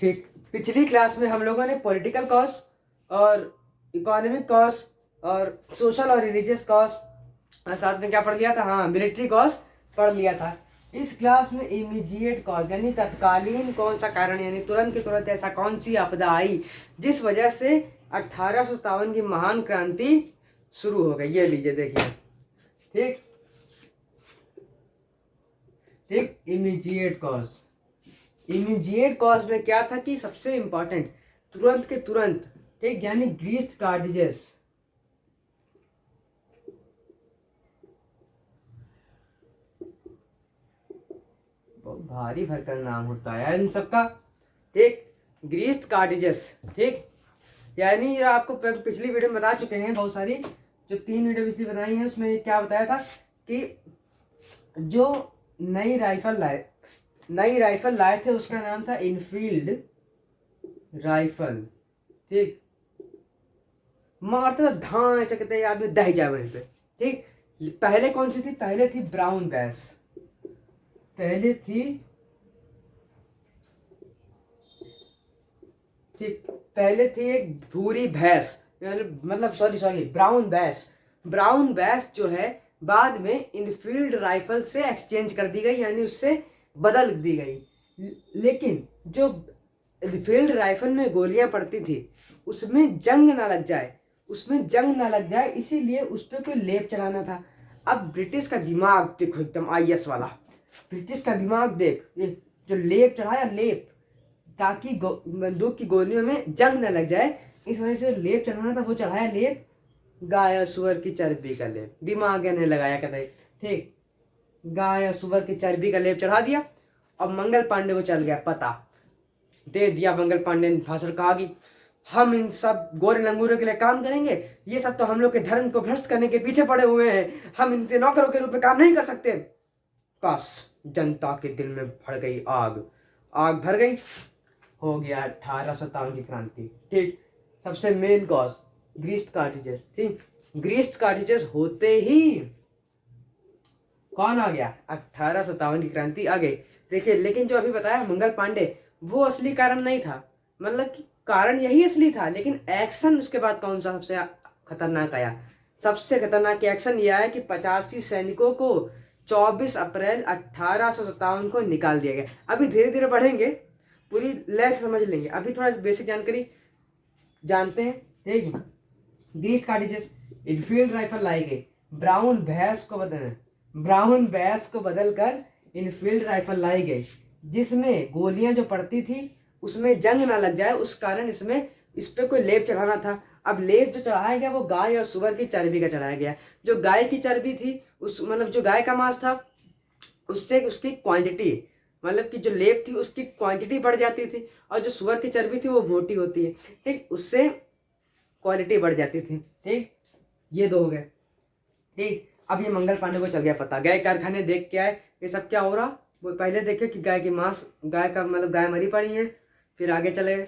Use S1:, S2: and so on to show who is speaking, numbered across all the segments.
S1: ठीक, पिछली क्लास में हम लोगों ने पॉलिटिकल कॉज और इकोनॉमिक कॉज और सोशल और रिलीजियस कॉज और साथ में क्या पढ़ लिया था, हाँ मिलिट्री कॉज पढ़ लिया था। इस क्लास में इमीडिएट कॉज यानी तत्कालीन कौन सा कारण, यानी तुरंत के तुरंत ऐसा कौन सी आपदा आई जिस वजह से 1857 की महान क्रांति शुरू हो गई। ये लीजिए देखिए, ठीक ठीक इमीडिएट कॉज। इमीडिएट कॉज में क्या था कि सबसे इंपॉर्टेंट तुरंत के तुरंत, ठीक, यानी ग्रीस्ट कार्टिजेस। बहुत भारी भरकम नाम होता है इन सबका, ठीक, ग्रीस्ट कार्टिजेस, ठीक, यानी ये आपको पिछली वीडियो में बता चुके हैं, बहुत सारी जो 3 वीडियो पिछली बनाई हैं उसमें क्या बताया था कि जो नई राइफल लाए थे उसका नाम था इनफील्ड राइफल, ठीक, मारते तो धां ऐसे कहते आदमी दह जाए वहीं पे, ठीक। पहले कौन सी थी? पहले थी ब्राउन बैस, पहले थी, ठीक, पहले थी एक भूरी भैंस, मतलब सॉरी ब्राउन बैस जो है बाद में इनफील्ड राइफल से एक्सचेंज कर दी गई, यानी उससे बदल दी गई। लेकिन जो इनफील्ड राइफल में गोलियां पड़ती थी उसमें जंग ना लग जाए इसीलिए उस पर कोई लेप चढ़ाना था। अब ब्रिटिश का दिमाग देखो, एकदम आईएएस वाला ब्रिटिश का दिमाग देख, ये जो लेप चढ़ाया, लेप, ताकि बंदूक की गोलियों में जंग न लग जाए, इस वजह से लेप चढ़ाना था। वो चढ़ाया लेप, गाय और सुअर की चर्बी का लेप, दिमाग ने लगाया कहते, ठीक, गाय और सुअर की चर्बी का लेप चढ़ा दिया। और मंगल पांडे को चल गया पता, दे दिया मंगल पांडे ने भाषण, कहा कि हम इन सब गोरे लंगूरों के लिए काम करेंगे, ये सब तो हम लोग के धर्म को भ्रष्ट करने के पीछे पड़े हुए हैं, हम इनके नौकरों के रूप में काम नहीं कर सकते। बस जनता के दिल में भर गई आग भर गई, हो गया 1857 की क्रांति, ठीक। सबसे मेन कॉज ग्रीस्ट कार्टिजेस, ठीक, ग्रीस्ट कार्टिजेस होते ही कौन आ गया? 1857 की क्रांति आ गई। देखिए, लेकिन जो अभी बताया मंगल पांडे, वो असली कारण नहीं था, मतलब कि कारण यही असली था, लेकिन एक्शन उसके बाद कौन सा सबसे खतरनाक आया? सबसे खतरनाक एक्शन यह है कि 85 सैनिकों को 24 अप्रैल 1857 को निकाल दिया गया। अभी धीरे धीरे बढ़ेंगे, पूरी लय से समझ लेंगे, अभी थोड़ा बेसिक जानकारी जानते हैं, ठीक। ग्रीस्ट कार्टिजेस, इनफील्ड राइफल लाई गई, ब्राउन भैंस को बदलकर इनफील्ड राइफल लाई गई, जिसमें गोलियां जो पड़ती थी उसमें जंग ना लग जाए, उस कारण इस पे कोई लेप चढ़ाना था। अब लेप जो चढ़ाया गया वो गाय और सुअर की चर्बी का चढ़ाया गया। जो गाय की चर्बी थी, उस मतलब जो गाय का मांस था, उससे उसकी क्वांटिटी, मतलब कि जो लेप थी उसकी क्वांटिटी बढ़ जाती थी, और जो सुअर की चर्बी थी वो मोटी होती है, ठीक, उससे क्वालिटी बढ़ जाती थी, ठीक। ये दो हो गए, ठीक। अब ये मंगल पांडे को चल गया पता, गए कारखाने देख के आए ये सब क्या हो रहा। वो पहले देखे कि गाय की मांस, गाय का मतलब गाय मरी पड़ी है, फिर आगे चले गए,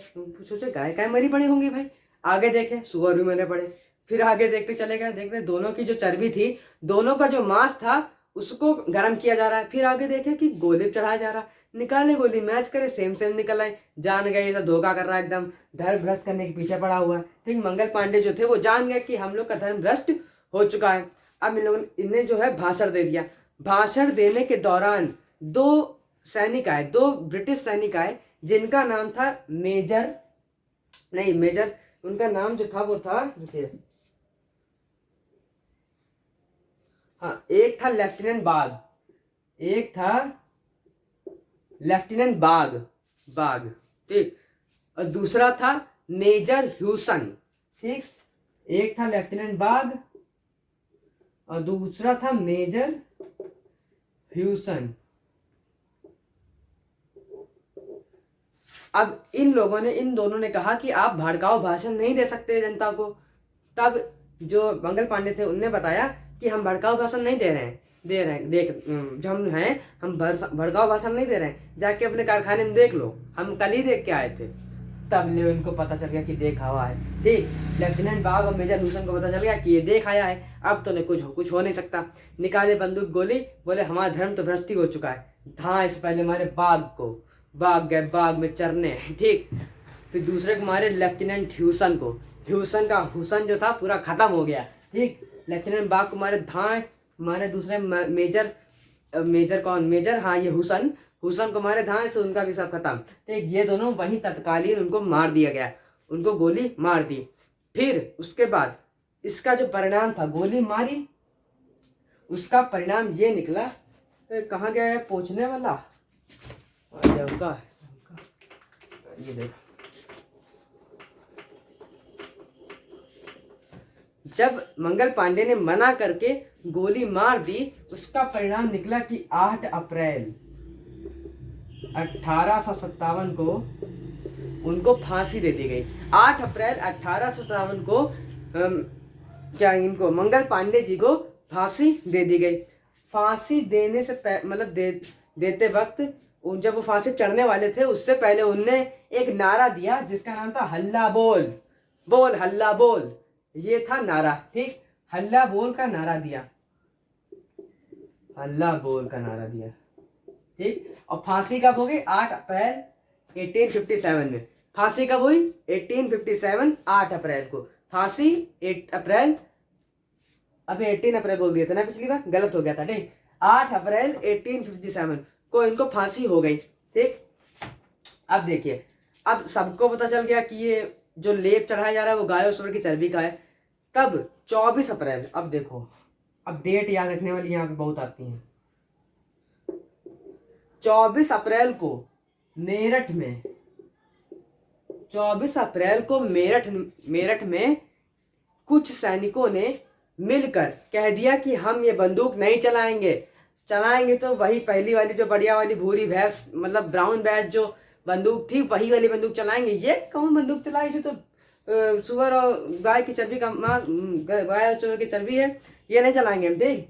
S1: सोचे गाय मरी पड़ी होंगी भाई, आगे देखे सुअर भी मरे पड़े, फिर आगे देखते चले गए, देखते दोनों की जो चर्बी थी, दोनों का जो मांस था उसको गर्म किया जा रहा है, फिर आगे देखे कि गोली चढ़ाया जा रहा, निकाले गोली, मैच करे, सेम निकल आए, जान गए ये सब धोखा कर रहा है, एकदम धर्म भ्रष्ट करने के पीछे पड़ा हुआ है, ठीक। मंगल पांडे जो थे वो जान गए कि हम लोग का धर्म भ्रष्ट हो चुका है। अब इन्हें जो है भाषण दे दिया। भाषण देने के दौरान दो ब्रिटिश सैनिक आए, जिनका नाम था मेजर, उनका नाम जो था वो था, हाँ, एक था लेफ्टिनेंट बाग, ठीक, और दूसरा था मेजर ह्यूसन, ठीक। एक था लेफ्टिनेंट बाग और दूसरा था मेजर ह्यूसन। अब इन दोनों ने कहा कि आप भड़काऊ भाषण नहीं दे सकते जनता को। तब जो मंगल पांडे थे उनने बताया कि हम भड़काऊ भाषण नहीं दे रहे हैं, जो हम हैं, हम भड़काऊ भाषण नहीं दे रहे हैं, जाके अपने कारखाने में देख लो, हम कल ही देख के आए थे। तब ले इनको पता चल गया कि देखा हुआ है, ठीक। लेफ्टिनेंट बाग और मेजर हुसैन को पता चल गया कि ये देख आया है, अब तो कुछ हो नहीं सकता। निकाले बंदूक गोली, बोले हमारा धर्म तो भ्रष्ट हो चुका है, हाँ, इससे पहले हमारे बाग को भाग गए बाग में चरने, ठीक। फिर दूसरे को मारे लेफ्टिनेंट ह्यूसन को, ह्यूसन का हुसन जो था पूरा खत्म हो गया, ठीक। लेफ्टिनेंट बाग को मारे धाए, मारे दूसरे मेजर, मेजर कौन, मेजर, हाँ ये हुसन, हुसन को मारे धाए से उनका भी सब खत्म, ठीक। ये दोनों वहीं तत्कालीन उनको मार दिया गया, उनको गोली मार दी। फिर उसके बाद इसका जो परिणाम था, गोली मारी, उसका परिणाम ये निकला। कहाँ गया है पहुंचने वाला, उनका ये देखो, जब मंगल पांडे ने मना करके गोली मार दी, उसका परिणाम निकला कि 8 अप्रैल 1857 को उनको फांसी दे दी गई। 8 अप्रैल 1857 को क्या इनको मंगल पांडे जी को फांसी दे दी गई। फांसी देने से मतलब देते वक्त जब वो फांसी चढ़ने वाले थे, उससे पहले उनने एक नारा दिया जिसका नाम था हल्ला बोल, बोल हल्ला बोल, ये था नारा, ठीक। हल्ला बोल का नारा दिया, हल्ला बोल का नारा दिया, ठीक। और फांसी कब हो गई, 8 अप्रैल 1857 में। फांसी कब हुई, 1857 8 अप्रैल को फांसी। 8 अप्रैल, अभी 18 अप्रैल बोल दिया था ना पिछली बार, गलत हो गया था, ठीक। 8 अप्रैल 1857 को इनको फांसी हो गई, ठीक। अब देखिए, अब सबको पता चल गया कि ये जो लेप चढ़ाया जा रहा है वो गाय और सूअर की चर्बी का है। तब 24 अप्रैल, अब देखो, अब डेट याद रखने वाली यहाँ पे बहुत आती हैं। 24 अप्रैल को मेरठ में, 24 अप्रैल को मेरठ में कुछ सैनिकों ने मिलकर कह दिया कि हम ये बंदूक नहीं चलाएंगे, चलाएंगे तो वही पहली वाली जो बढ़िया वाली भूरी भैंस, मतलब ब्राउन भैंस जो बंदूक थी, वही वाली बंदूक चलाएंगे। ये कौन बंदूक चलाई, जो तो सुअर और गाय की चर्बी का गाय और सुअर की चर्बी है, ये नहीं चलाएंगे हम, ठीक।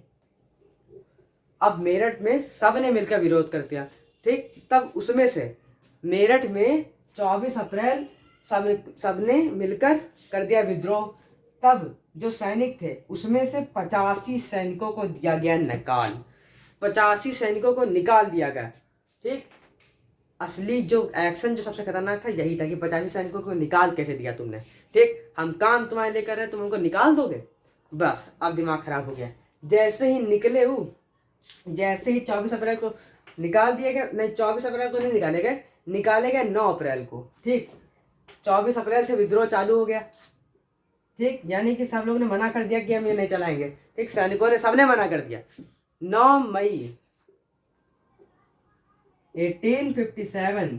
S1: अब मेरठ में सब ने मिलकर विरोध कर दिया, ठीक। तब उसमें से मेरठ में 24 अप्रैल सब ने मिलकर कर दिया विद्रोह। तब जो सैनिक थे उसमें से 85 सैनिकों को दिया गया निकाल, 85 सैनिकों को निकाल दिया गया, ठीक। असली जो एक्शन जो सबसे खतरनाक था यही था कि 85 सैनिकों को निकाल कैसे दिया तुमने, ठीक। हम काम तुम्हारे लिए कर रहे हैं, तुम उनको निकाल दोगे, बस अब दिमाग खराब हो गया। जैसे ही निकले वो, जैसे ही 24 अप्रैल को निकाल दिए गए, नहीं 24 अप्रैल को नहीं निकाले गए 9 अप्रैल को, ठीक। 24 अप्रैल से विद्रोह चालू हो गया, ठीक। यानी कि सब लोग ने मना कर दिया कि हम ये नहीं चलाएंगे, ठीक। सैनिकों ने सबने मना कर दिया। 9 मई 1857,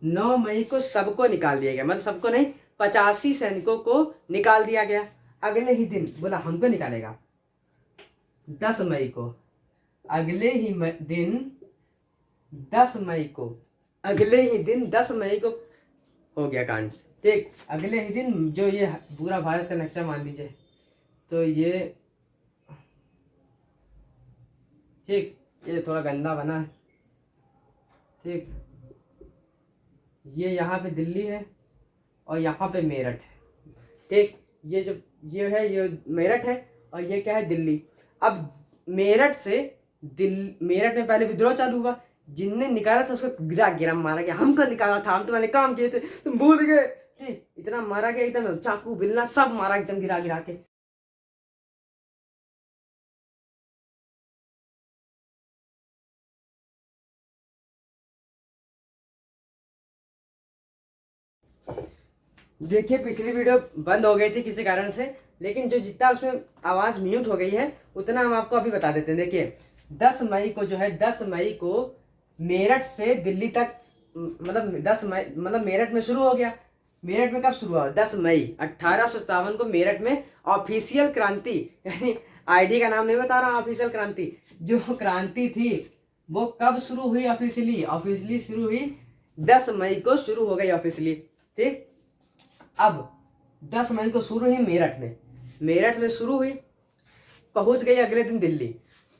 S1: 9 मई को सबको निकाल दिया गया, मतलब सबको नहीं, 85 सैनिकों को निकाल दिया गया। अगले ही दिन बोला हमको निकालेगा, 10 मई को, अगले ही दिन 10 मई को, अगले ही दिन 10 मई को हो गया कांड, ठीक। अगले ही दिन जो ये पूरा भारत का नक्शा मान लीजिए, तो ये, ठीक, ये थोड़ा गंदा बना है, ठीक। ये यहाँ पे दिल्ली है और यहाँ पे मेरठ है, ठीक। ये जो ये है ये मेरठ है और ये क्या है, दिल्ली। अब मेरठ में पहले विद्रोह चालू हुआ, जिनने निकाला था उसको गिरा गिरा मारा गया, हमको निकाला था, हम तुम्हारे काम किए थे, तुम भूल गए, ठीक। इतना मारा गया, एकदम चाकू बिल्ला सब मारा एकदम गिरा गिरा के। देखिए पिछली वीडियो बंद हो गई थी किसी कारण से, लेकिन जो जितना उसमें आवाज़ म्यूट हो गई है उतना हम आपको अभी बता देते हैं। देखिए 10 मई को जो है, 10 मई को मेरठ से दिल्ली तक, मतलब 10 मई, मतलब मेरठ में शुरू हो गया। मेरठ में कब शुरू हुआ, 10 मई 1857 को मेरठ में ऑफिशियल क्रांति, यानी आईडी का नाम नहीं बता रहा, ऑफिशियल क्रांति, जो क्रांति थी वो कब शुरू हुई ऑफिशियली शुरू हुई 10 मई को शुरू हो गई ऑफिशियली, ठीक। अब 10 मई को शुरू हुई मेरठ में शुरू हुई, पहुंच गई अगले दिन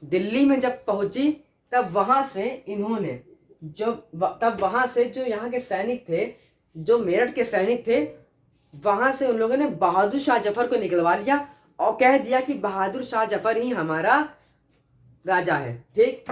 S1: दिल्ली में जब पहुंची तब वहां से इन्होंने तब वहां से जो यहाँ के सैनिक थे, जो मेरठ के सैनिक थे, वहां से उन लोगों ने बहादुर शाह जफर को निकलवा लिया और कह दिया कि बहादुर शाह जफर ही हमारा राजा है, ठीक।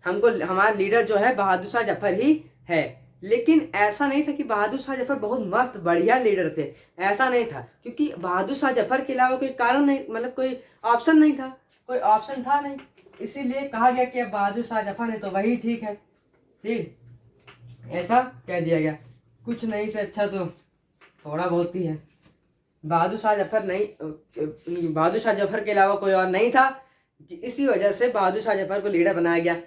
S1: हमको हमारा लीडर जो है बहादुर शाह जफर ही है। लेकिन ऐसा नहीं था कि बहादुर शाह जफर बहुत मस्त बढ़िया लीडर थे, ऐसा नहीं था, क्योंकि बहादुर शाह जफर के अलावा कोई कारण नहीं, मतलब कोई ऑप्शन नहीं था, कोई ऑप्शन था नहीं, इसीलिए कहा गया कि अब बहादुर शाह जफर है तो वही ठीक है। ठीक, ऐसा कह दिया गया। कुछ नहीं से अच्छा तो थोड़ा बहुत ही है। बहादुर शाह जफर नहीं, बहादुर शाह जफर के अलावा कोई और नहीं था, इसी वजह से बहादुर शाह जफर को लीडर बनाया गया।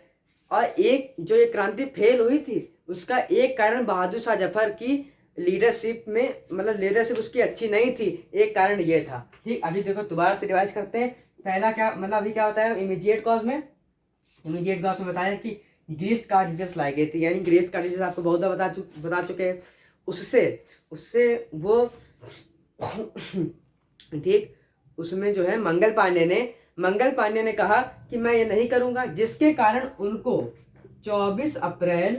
S1: और एक जो ये क्रांति फेल हुई थी उसका एक कारण बहादुर शाह जफर की लीडरशिप में, मतलब लीडरशिप उसकी अच्छी नहीं थी, एक कारण ये था। ठीक, अभी देखो दोबारा से रिवाइज करते हैं। पहला क्या, मतलब अभी क्या होता है इमीडिएट कॉज में, इमीडिएट कॉज में बताया कि ग्रीस्ट कार्टिजेस लाई गई थी, यानी ग्रीस्ट कार्टिजेस आपको बहुत बार बता चुके हैं। उससे उससे वो ठीक, उसमें जो है मंगल पांडे ने कहा कि मैं ये नहीं करूंगा, जिसके कारण उनको 24 अप्रैल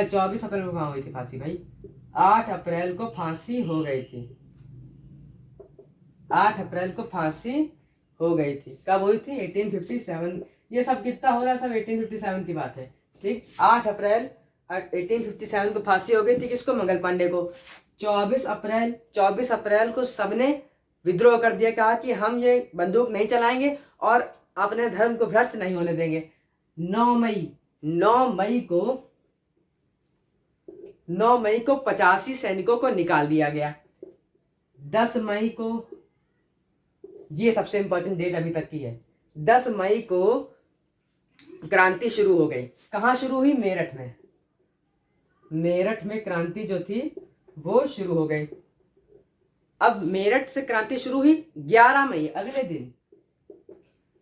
S1: 24 अप्रैल को कहाँ हुई थी फांसी भाई, 8 अप्रैल को फांसी हो गई थी। 8 अप्रैल को फांसी हो गई थी। कब हुई थी? 1857। ये सब कितना हो रहा है, सब 1857 की बात है। ठीक, 8 अप्रैल 1857 को फांसी हो गई थी। किसको? मंगल पांडे को। 24 अप्रैल को सबने विद्रोह कर दिया, कहा कि हम ये बंदूक नहीं चलाएंगे और अपने धर्म को भ्रष्ट नहीं होने देंगे। 9 मई को 85 सैनिकों को निकाल दिया गया। 10 मई को, ये सबसे इंपॉर्टेंट डेट अभी तक की है, 10 मई को क्रांति शुरू हो गई। कहाँ शुरू हुई? मेरठ में। मेरठ में क्रांति जो थी वो शुरू हो गई। अब मेरठ से क्रांति शुरू हुई 11 मई, अगले दिन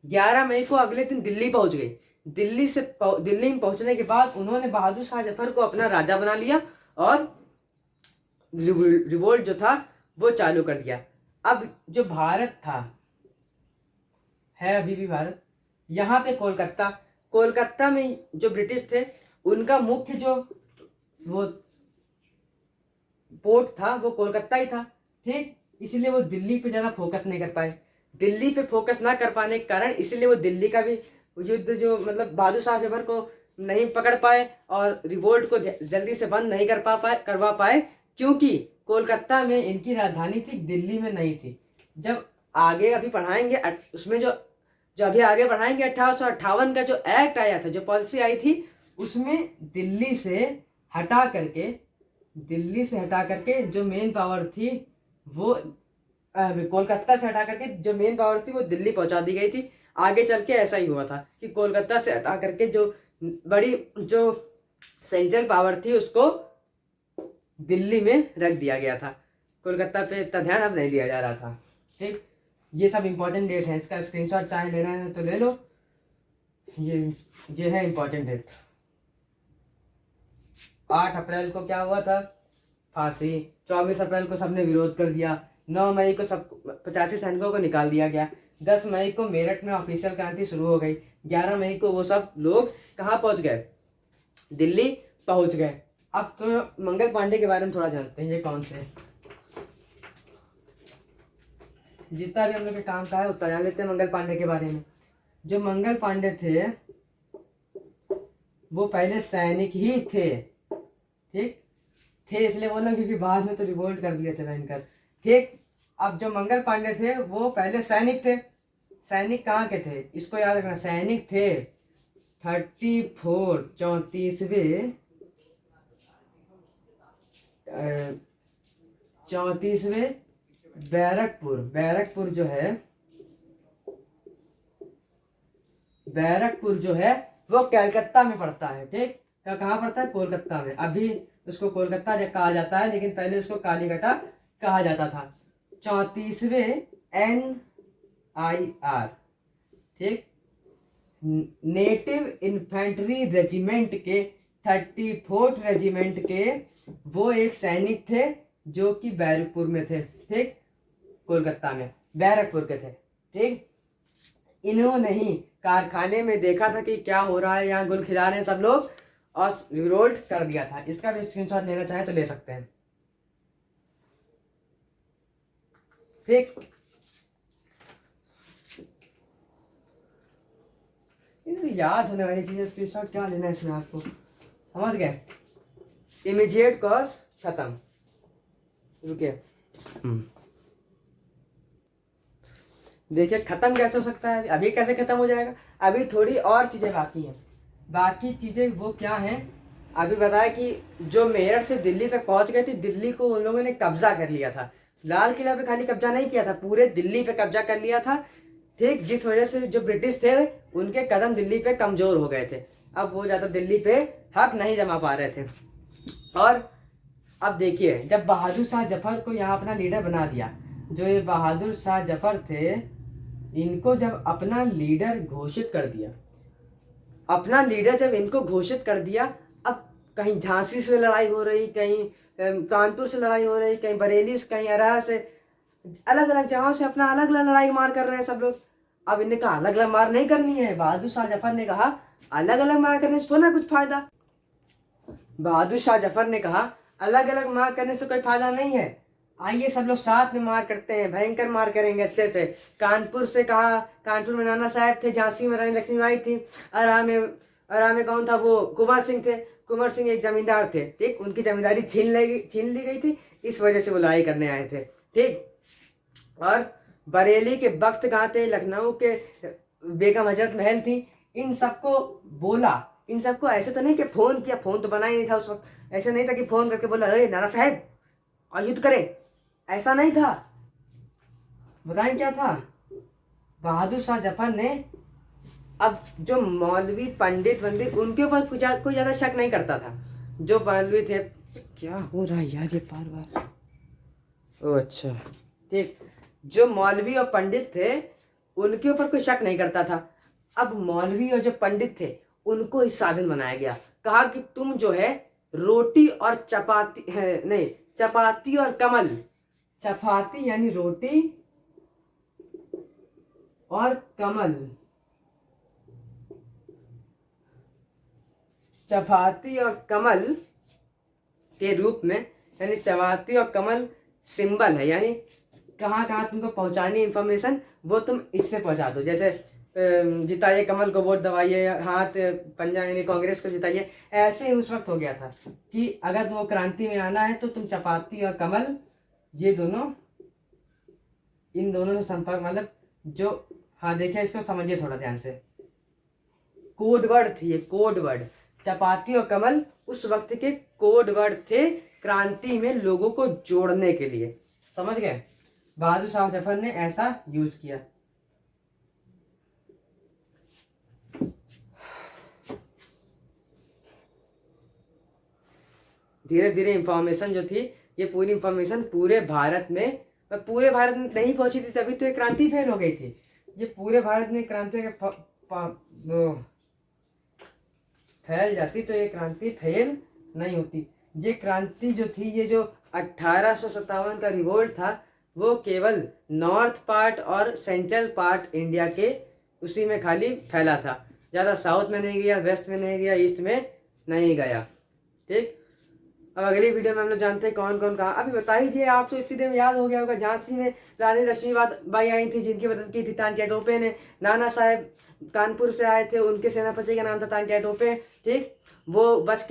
S1: 11 मई को अगले दिन दिल्ली पहुंच गई। दिल्ली में पहुंचने के बाद उन्होंने बहादुर शाह जफर को अपना राजा बना लिया और रिवोल्ट जो था वो चालू कर दिया। अब जो भारत था, है अभी भी भारत, यहाँ पे कोलकाता में जो ब्रिटिश थे उनका मुख्य जो वो पोर्ट था वो कोलकाता ही था। ठीक, इसलिए वो दिल्ली पे ज़्यादा फोकस नहीं कर पाए। दिल्ली पे फोकस ना कर पाने के कारण इसलिए वो दिल्ली का भी युद्ध जो, मतलब बहादुर शाह जफर को नहीं पकड़ पाए और रिवोल्ट को जल्दी से बंद नहीं करवा पाए, क्योंकि कोलकाता में इनकी राजधानी थी, दिल्ली में नहीं थी। जब आगे अभी पढ़ाएंगे उसमें जो अभी आगे बढ़ाएंगे 1858 का जो एक्ट आया था, जो पॉलिसी आई थी, उसमें दिल्ली से हटा करके जो मेन पावर थी वो कोलकाता से हटा करके जो मेन पावर थी वो दिल्ली पहुंचा दी गई थी। आगे चल के ऐसा ही हुआ था कि कोलकाता से हटा करके जो बड़ी जो सेंट्रल पावर थी उसको दिल्ली में रख दिया गया था। कोलकाता पे इतना ध्यान अब नहीं दिया जा रहा था। ठीक, ये सब इंपॉर्टेंट डेट है, इसका स्क्रीनशॉट चाहे लेना है तो ले लो। ये है इंपॉर्टेंट डेट। 8 अप्रैल को क्या हुआ था? फांसी। 24 अप्रैल को सबने विरोध कर दिया। 9 मई को सब 85 सैनिकों को निकाल दिया गया। 10 मई को मेरठ में ऑफिशियल क्रांति शुरू हो गई। 11 मई को वो सब लोग कहाँ पहुंच गए? दिल्ली पहुंच गए। अब तो मंगल पांडे के बारे में थोड़ा जानते हैं, ये कौन से, जितना भी हम लोग के काम का है उतना जान लेते हैं मंगल पांडे के बारे में। जो मंगल पांडे थे वो पहले सैनिक ही थे। ठीक थे इसलिए बोला क्योंकि बाद में तो रिवोल्ट कर दिए थे भयंकर। ठीक, अब जो मंगल पांडे थे वो पहले सैनिक थे। सैनिक कहाँ के थे इसको याद रखना, सैनिक थे 34वें बैरकपुर जो है वो कलकत्ता में पड़ता है। ठीक, तो कहाँ पड़ता है? कोलकाता में। अभी उसको कोलकाता कहा जाता है, लेकिन पहले उसको कालीकटा कहा जाता था। 34वें NIR, ठीक, नेटिव इन्फेंट्री रेजिमेंट के 34th रेजिमेंट के वो एक सैनिक थे जो कि बैरकपुर में थे। ठीक, कोलकाता में बैरकपुर के थे। ठीक, इन्होंने ही कारखाने में देखा था कि क्या हो रहा है, यहाँ गुल खिला रहे हैं सब लोग, और विरोध कर दिया था। इसका भी स्क्रीनशॉट लेना चाहे तो ले सकते हैं। ठीक, ये तो याद होने वाली चीज़, स्क्रीनशॉट क्या लेना है इसमें आपको, समझ गए। इमीडिएट कॉज खत्म, रुकिए देखिए खत्म कैसे हो सकता है, अभी कैसे खत्म हो जाएगा, अभी थोड़ी और चीज़ें बाकी हैं। बाकी चीज़ें वो क्या हैं, अभी बताया कि जो मेरठ से दिल्ली तक पहुंच गए थे, दिल्ली को उन लोगों ने कब्जा कर लिया था। लाल किला पे खाली कब्जा नहीं किया था, पूरे दिल्ली पे कब्जा कर लिया था, ठीक। जिस वजह से जो ब्रिटिश थे उनके कदम दिल्ली पे कमज़ोर हो गए थे, अब वो ज़्यादा दिल्ली पे हक नहीं जमा पा रहे थे। और अब देखिए जब बहादुर शाह जफर को यहाँ अपना लीडर बना दिया, जो ये बहादुर शाह जफर थे, इनको जब अपना लीडर घोषित कर दिया, अपना लीडर जब इनको घोषित कर दिया, अब कहीं झांसी से लड़ाई हो रही, कहीं कानपुर से लड़ाई हो रही, कहीं बरेली से, कहीं अरहा से, अलग अलग जगहों से अपना अलग अलग लड़ाई मार कर रहे हैं सब लोग। अब इन्हें कहा अलग अलग मार नहीं करनी है, बहादुर शाह जफर ने कहा अलग अलग मार करने से थोड़ा कुछ फायदा। बहादुर शाह जफर ने कहा अलग अलग मार करने से कोई फायदा नहीं है, आइए सब लोग साथ में मार करते हैं, भयंकर मार करेंगे अच्छे से। कानपुर से कहा, कानपुर में नाना साहब थे, झांसी में रानी लक्ष्मीबाई थी, अरहा में कौन था, वो कुंवर सिंह थे। कुंवर सिंह एक जमींदार थे, ठीक, उनकी जमींदारी छीन ली गई थी, इस वजह से वो लड़ाई करने आए थे, ठीक। और बरेली के बख्त गाह थे, लखनऊ के बेगम हजरत महल थी, इन सबको बोला, इन सबको ऐसे तो नहीं कि फ़ोन किया, फ़ोन तो बना ही नहीं था उस वक्त, ऐसे नहीं था कि फ़ोन करके बोला अरे नाना साहब और युद्ध करें, ऐसा नहीं था। बताएं क्या था, बहादुर शाह जफर ने, अब जो मौलवी पंडित उनके ऊपर कोई ज़्यादा शक नहीं करता था, जो मौलवी थे। क्या हो रहा है यार ये बार बार, ओ अच्छा, ठीक। जो मौलवी और पंडित थे उनके ऊपर कोई शक नहीं करता था। अब मौलवी और जो पंडित थे उनको इस साधन बनाया गया, कहा कि तुम जो है रोटी और चपाती है, नहीं, चपाती और कमल, चपाती यानी रोटी और कमल, चपाती और कमल के रूप में, यानी चपाती और कमल सिंबल है, यानी कहाँ कहाँ तुमको पहुँचानी इंफॉर्मेशन वो तुम इससे पहुँचा दो। जैसे जिताइए कमल को वोट दबाइए, हाथ पंजा यानी कांग्रेस को जिताइए, ऐसे ही उस वक्त हो गया था कि अगर तुमको क्रांति में आना है तो तुम चपाती और कमल, ये दोनों, इन दोनों से संपर्क, मतलब जो, हाँ देखिए इसको समझिए थोड़ा ध्यान से, कोड वर्ड थे ये, कोड वर्ड, चपाती और कमल उस वक्त के कोड वर्ड थे क्रांति में लोगों को जोड़ने के लिए, समझ गए। बहादुर शाह जफर ने ऐसा यूज किया। धीरे धीरे इंफॉर्मेशन जो थी, ये पूरी इंफॉर्मेशन पूरे भारत में नहीं पहुंची थी, तभी तो ये क्रांति फेल हो गई थी। ये पूरे भारत में क्रांति फैल जाती तो ये क्रांति फेल नहीं होती। ये क्रांति जो थी, ये जो 1857 का रिवोल्ट था, वो केवल नॉर्थ पार्ट और सेंट्रल पार्ट इंडिया के उसी में खाली फैला था, ज़्यादा साउथ में नहीं गया, वेस्ट में नहीं गया, ईस्ट में नहीं गया, ठीक। अब अगली वीडियो में हम लोग जानते हैं कौन कौन कहाँ। अभी बता ही दिए, आप तो इसी दिन याद हो गया होगा, झांसी में रानी लक्ष्मीबाई आई थी, जिनकी मदद की थी तात्या टोपे ने। नाना साहब कानपुर से आए थे, उनके सेनापति का नाम था तात्या टोपे, ठीक। वो बच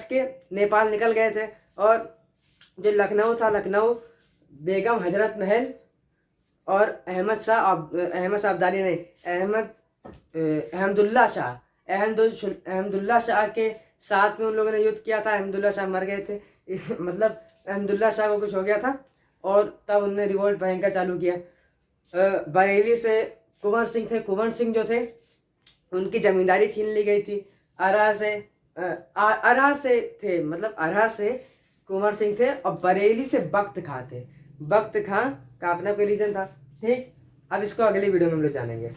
S1: के नेपाल निकल गए थे। और जो लखनऊ था, लखनऊ बेगम हजरत महल और अहमदुल्ला शाह के साथ में उन लोगों ने युद्ध किया था। अहमदुल्ला शाह मर गए थे, मतलब अहमदुल्ला शाह को कुछ हो गया था और तब उनने रिवोल्ट भयंकर चालू किया। बरेली से कुंवर सिंह थे, कुंवर सिंह जो थे उनकी जमींदारी छीन ली गई थी। अरहा से कुंवर सिंह थे और बरेली से बख्त खां थे। बख्त खां का अपना कोई रीजन था, ठीक। अब इसको अगली वीडियो में हम लोग जानेंगे।